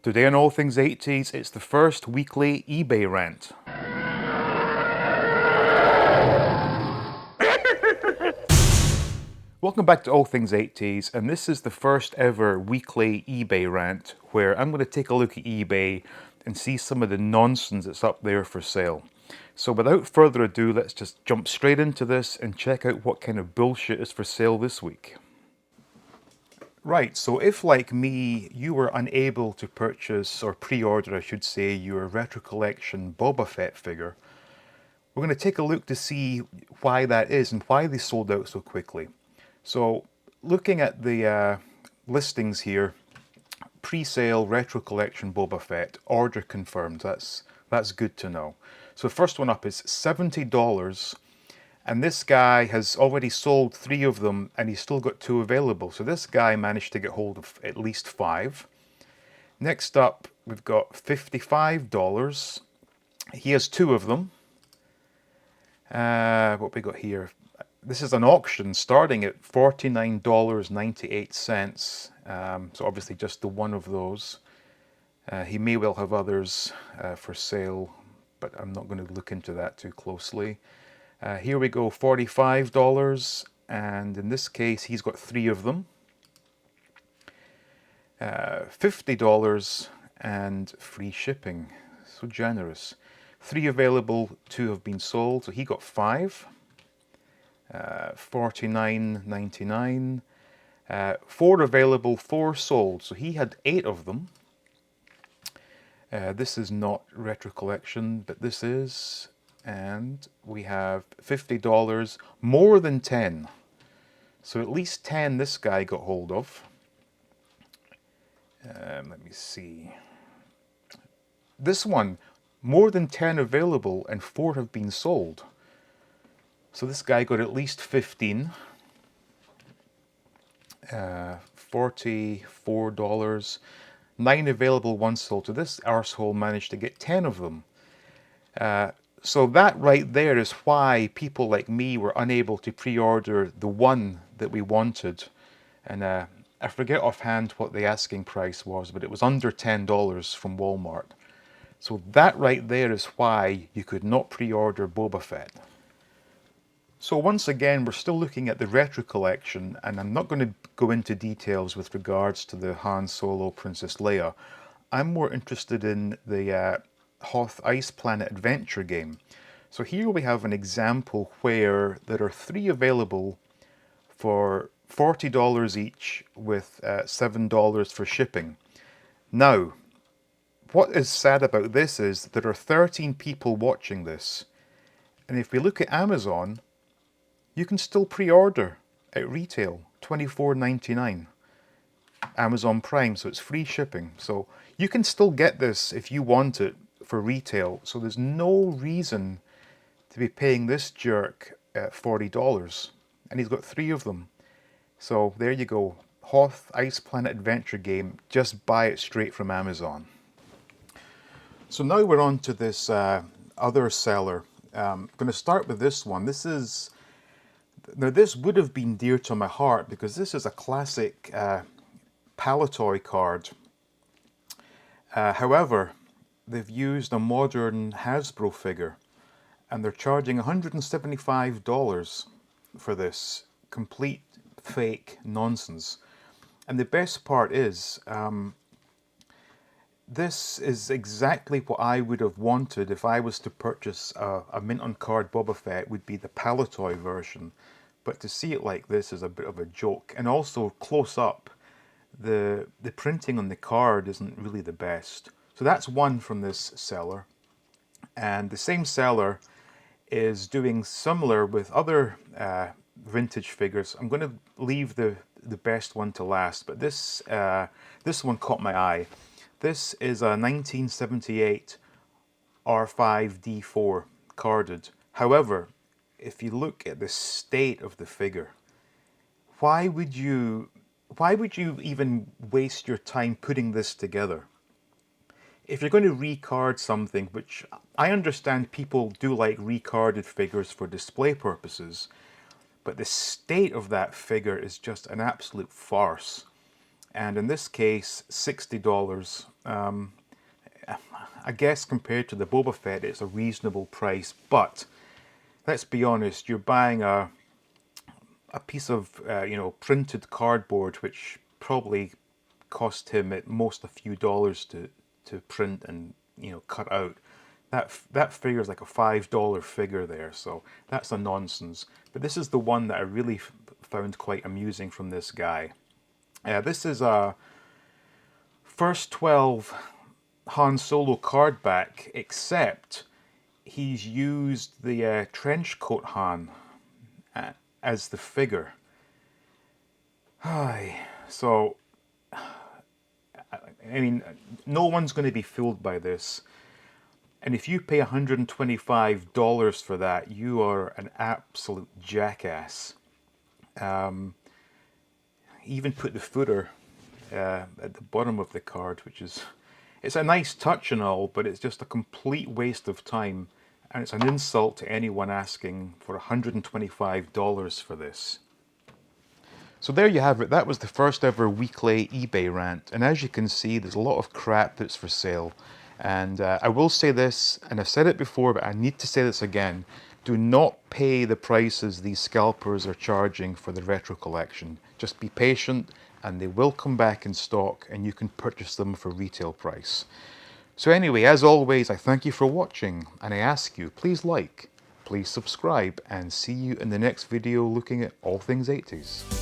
Today on All Things 80s, it's the first weekly eBay rant. Welcome back to All Things 80s, and this is the first ever weekly eBay rant where I'm going to take a look at eBay and see some of the nonsense that's up there for sale. So without further ado, let's just jump straight into this and check out what kind of bullshit is for sale this week. Right, so if like me, you were unable to purchase, or pre-order I should say, your Retro Collection Boba Fett figure, we're going to take a look to see why that is and why they sold out so quickly. So looking at the listings here, pre-sale Retro Collection Boba Fett, order confirmed, that's good to know. So the first one up is $70. And this guy has already sold 3 of them and he's still got 2 available. So this guy managed to get hold of at least 5. Next up, we've got $55. He has 2 of them. What we got here? This is an auction starting at $49.98. So obviously just the one of those. He may well have others for sale, but I'm not going to look into that too closely. Here we go, $45, and in this case he's got 3 of them. $50 and free shipping, so generous. 3 available, 2 have been sold, so he got 5. $49.99. 4 available, 4 sold, so he had 8 of them. This is not Retro Collection, but this is. And we have $50, more than 10. So at least 10 this guy got hold of. Let me see. This one, more than 10 available and 4 have been sold. So this guy got at least 15. $44. 9 available, 1 sold. So this arsehole managed to get 10 of them. So that right there is why people like me were unable to pre-order the one that we wanted. And I forget offhand what the asking price was, but it was under $10 from Walmart. So that right there is why you could not pre-order Boba Fett. So once again, we're still looking at the Retro Collection, and I'm not going to go into details with regards to the Han Solo Princess Leia. I'm more interested in the Hoth Ice Planet Adventure game. So here we have an example where there are 3 available for $40 each with $7 for shipping. Now, what is sad about this is there are 13 people watching this. And if we look at Amazon, you can still pre-order at retail, $24.99. Amazon Prime, so it's free shipping. So you can still get this if you want it for retail, so there's no reason to be paying this jerk at $40, and he's got 3 of them. So there you go, Hoth Ice Planet Adventure game, just buy it straight from Amazon. So now we're on to this other seller. I'm going to start with this one. This would have been dear to my heart because this is a classic Palitoy card. However, they've used a modern Hasbro figure and they're charging $175 for this complete fake nonsense. And the best part is, this is exactly what I would have wanted if I was to purchase a mint on card Boba Fett. Would be the Palitoy version. But to see it like this is a bit of a joke. And also close up, the printing on the card isn't really the best. So that's one from this seller. And the same seller is doing similar with other vintage figures. I'm going to leave the best one to last, but this one caught my eye. This is a 1978 R5D4 carded. However, if you look at the state of the figure, why would you even waste your time putting this together? If you're going to recard something, which I understand people do like recarded figures for display purposes, but the state of that figure is just an absolute farce. And in this case, $60 I guess compared to the Boba Fett, it's a reasonable price, but let's be honest, you're buying a piece of printed cardboard, which probably cost him at most a few dollars to print and cut out. That figure is like a $5 figure there, so that's a nonsense. But this is the one that I really found quite amusing from this guy. This is a first 12 Han Solo card back, except he's used the trench coat Han as the figure. So, I mean, no one's going to be fooled by this. And if you pay $125 for that, you are an absolute jackass. He even put the footer at the bottom of the card, which is, it's a nice touch and all, but it's just a complete waste of time. And it's an insult to anyone asking for $125 for this. So there you have it. That was the first ever weekly eBay rant. And as you can see, there's a lot of crap that's for sale. And I will say this, and I've said it before, but I need to say this again. Do not pay the prices these scalpers are charging for the retro collection. Just be patient and they will come back in stock and you can purchase them for retail price. So anyway, as always, I thank you for watching and I ask you, please like, please subscribe, and see you in the next video looking at all things 80s.